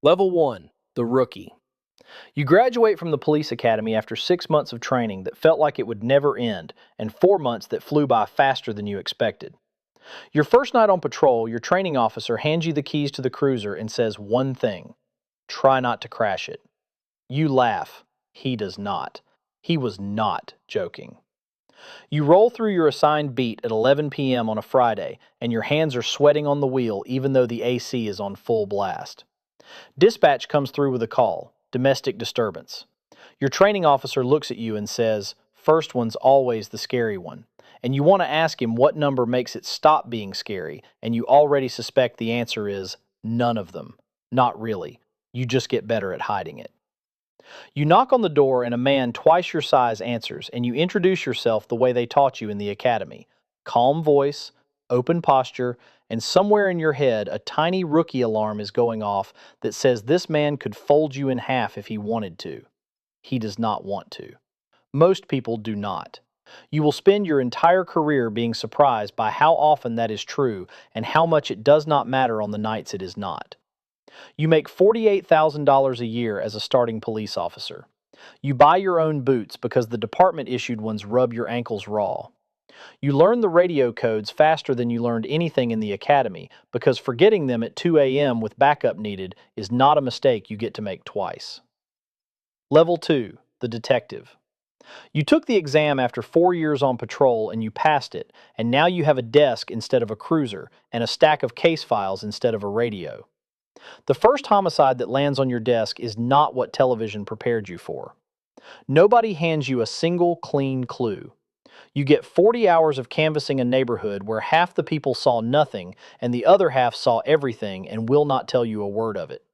Level 1, the rookie. You graduate from the police academy after 6 months of training that felt like it would never end, and 4 months that flew by faster than you expected. Your first night on patrol, your training officer hands you the keys to the cruiser and says one thing: try not to crash it. You laugh. He does not. He was not joking. You roll through your assigned beat at 11 p.m. on a Friday, and your hands are sweating on the wheel even though the AC is on full blast. Dispatch comes through with a call: domestic disturbance. Your training officer looks at you and says, first one's always the scary one. And you want to ask him what number makes it stop being scary, and you already suspect the answer is none of them. Not really. You just get better at hiding it. You knock on the door, and a man twice your size answers, and you introduce yourself the way they taught you in the academy: calm voice, open posture, and somewhere in your head, a tiny rookie alarm is going off that says this man could fold you in half if he wanted to. He does not want to. Most people do not. You will spend your entire career being surprised by how often that is true and how much it does not matter on the nights it is not. You make $48,000 a year as a starting police officer. You buy your own boots because the department issued ones rub your ankles raw. You learn the radio codes faster than you learned anything in the academy because forgetting them at 2 a.m. with backup needed is not a mistake you get to make twice. Level 2, the detective. You took the exam after 4 years on patrol and you passed it, and now you have a desk instead of a cruiser and a stack of case files instead of a radio. The first homicide that lands on your desk is not what television prepared you for. Nobody hands you a single clean clue. You get 40 hours of canvassing a neighborhood where half the people saw nothing and the other half saw everything and will not tell you a word of it.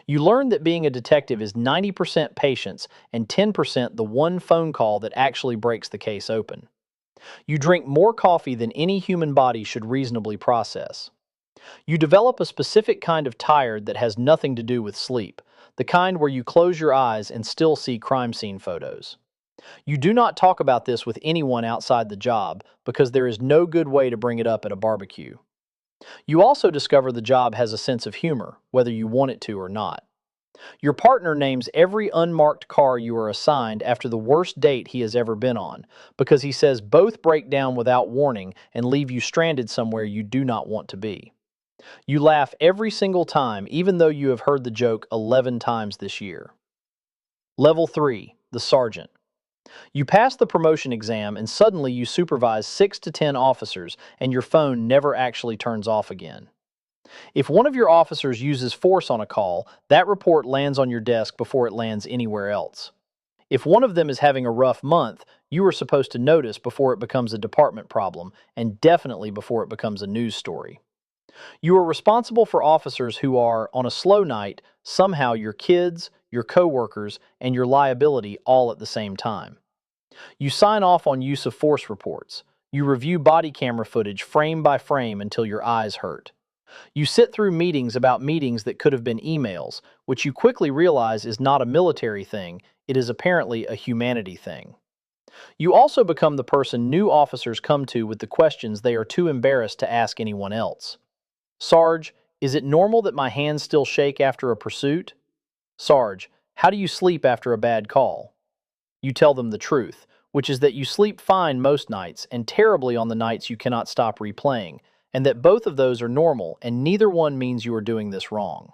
You learn that being a detective is 90% patience and 10% the one phone call that actually breaks the case open. You drink more coffee than any human body should reasonably process. You develop a specific kind of tired that has nothing to do with sleep, the kind where you close your eyes and still see crime scene photos. You do not talk about this with anyone outside the job because there is no good way to bring it up at a barbecue. You also discover the job has a sense of humor, whether you want it to or not. Your partner names every unmarked car you are assigned after the worst date he has ever been on, because he says both break down without warning and leave you stranded somewhere you do not want to be. You laugh every single time, even though you have heard the joke 11 times this year. Level 3, the sergeant. You pass the promotion exam and suddenly you supervise 6 to 10 officers and your phone never actually turns off again. If one of your officers uses force on a call, that report lands on your desk before it lands anywhere else. If one of them is having a rough month, you are supposed to notice before it becomes a department problem, and definitely before it becomes a news story. You are responsible for officers who are, on a slow night, somehow your kids, your coworkers, and your liability all at the same time. You sign off on use of force reports. You review body camera footage frame by frame until your eyes hurt. You sit through meetings about meetings that could have been emails, which you quickly realize is not a military thing, it is apparently a humanity thing. You also become the person new officers come to with the questions they are too embarrassed to ask anyone else. Sarge, is it normal that my hands still shake after a pursuit? Sarge, how do you sleep after a bad call? You tell them the truth, which is that you sleep fine most nights and terribly on the nights you cannot stop replaying, and that both of those are normal and neither one means you are doing this wrong.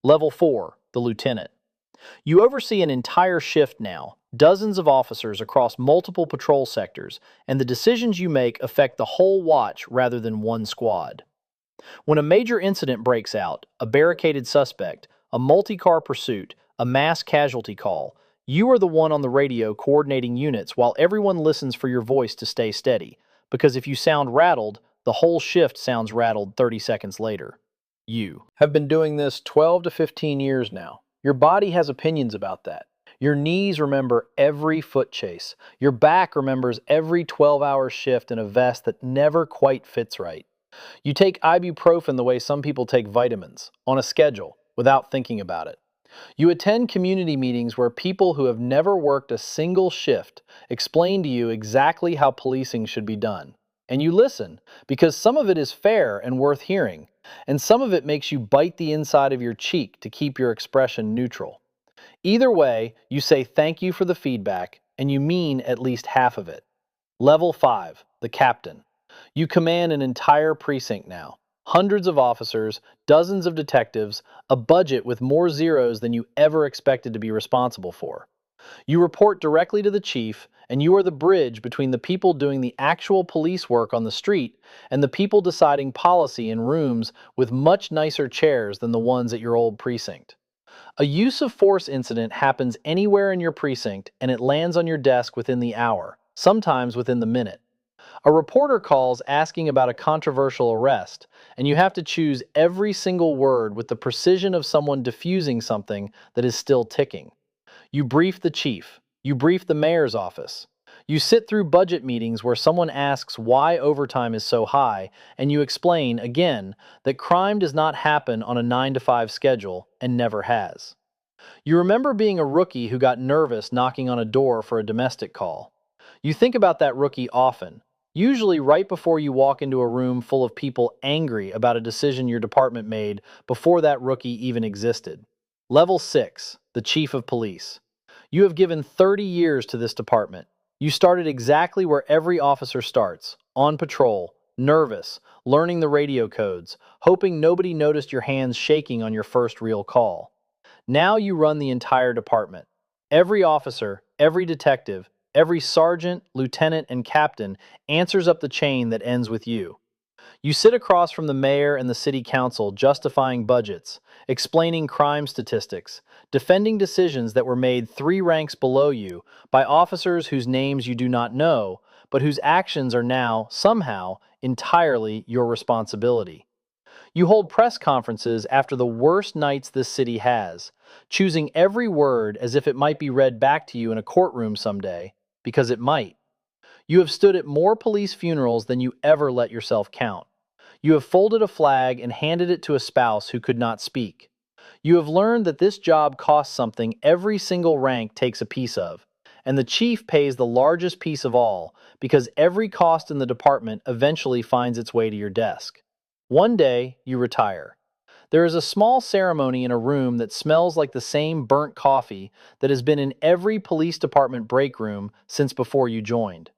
Level 4, the lieutenant. You oversee an entire shift now, dozens of officers across multiple patrol sectors, and the decisions you make affect the whole watch rather than one squad. When a major incident breaks out, a barricaded suspect, a multi-car pursuit, a mass casualty call, you are the one on the radio coordinating units while everyone listens for your voice to stay steady, because if you sound rattled, the whole shift sounds rattled 30 seconds later. You have been doing this 12 to 15 years now. Your body has opinions about that. Your knees remember every foot chase. Your back remembers every 12-hour shift in a vest that never quite fits right. You take ibuprofen the way some people take vitamins, on a schedule, without thinking about it. You attend community meetings where people who have never worked a single shift explain to you exactly how policing should be done. And you listen, because some of it is fair and worth hearing, and some of it makes you bite the inside of your cheek to keep your expression neutral. Either way, you say thank you for the feedback, and you mean at least half of it. Level 5, the captain. You command an entire precinct now. Hundreds of officers, dozens of detectives, a budget with more zeros than you ever expected to be responsible for. You report directly to the chief, and you are the bridge between the people doing the actual police work on the street and the people deciding policy in rooms with much nicer chairs than the ones at your old precinct. A use of force incident happens anywhere in your precinct and it lands on your desk within the hour, sometimes within the minute. A reporter calls asking about a controversial arrest, and you have to choose every single word with the precision of someone diffusing something that is still ticking. You brief the chief. You brief the mayor's office. You sit through budget meetings where someone asks why overtime is so high, and you explain, again, that crime does not happen on a 9 to 5 schedule and never has. You remember being a rookie who got nervous knocking on a door for a domestic call. You think about that rookie often, usually right before you walk into a room full of people angry about a decision your department made before that rookie even existed. Level 6, the Chief of Police. You have given 30 years to this department. You started exactly where every officer starts, on patrol, nervous, learning the radio codes, hoping nobody noticed your hands shaking on your first real call. Now you run the entire department. Every officer, every detective, every sergeant, lieutenant, and captain answers up the chain that ends with you. You sit across from the mayor and the city council justifying budgets, explaining crime statistics, defending decisions that were made 3 ranks below you by officers whose names you do not know, but whose actions are now, somehow, entirely your responsibility. You hold press conferences after the worst nights this city has, choosing every word as if it might be read back to you in a courtroom someday, because it might. You have stood at more police funerals than you ever let yourself count. You have folded a flag and handed it to a spouse who could not speak. You have learned that this job costs something every single rank takes a piece of, and the chief pays the largest piece of all because every cost in the department eventually finds its way to your desk. One day, you retire. There is a small ceremony in a room that smells like the same burnt coffee that has been in every police department break room since before you joined.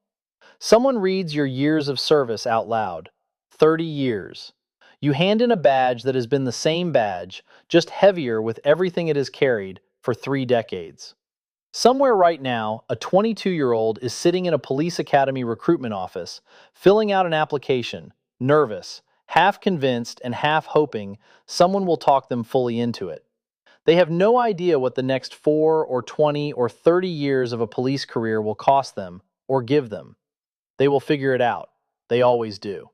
Someone reads your years of service out loud. 30 years. You hand in a badge that has been the same badge, just heavier with everything it has carried for 3 decades. Somewhere right now, a 22-year-old is sitting in a police academy recruitment office, filling out an application, nervous, half convinced and half hoping someone will talk them fully into it. They have no idea what the next 4 or 20 or 30 years of a police career will cost them or give them. They will figure it out. They always do.